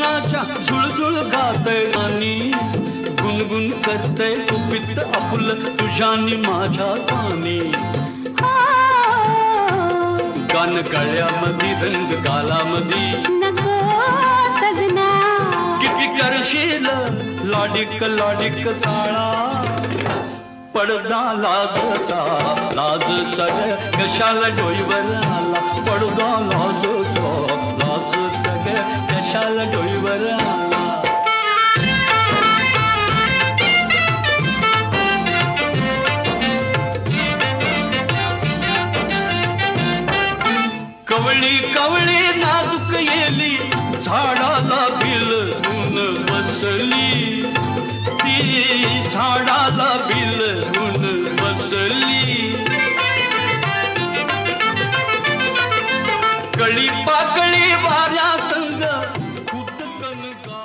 मनाच्या झुळझुळ गातय आणि गुणगुण करतय कुपित आपुल तुझ्यानी माझ्या कानी गान गळ्यामध्ये रंग गालामध्ये नको सजना किती करशील लाडिक लाडिक चाळा पडदा लाजचा लाजचा ग कशाला डोईवर आला पडदा लाजचा ग कशाला डोईवर आला कवळी कवळी नाजूक येली झाडाला भिलून बसली ती झाडाला भिलून बसली कळी पाकळी वाऱ्या संग फुटकन गा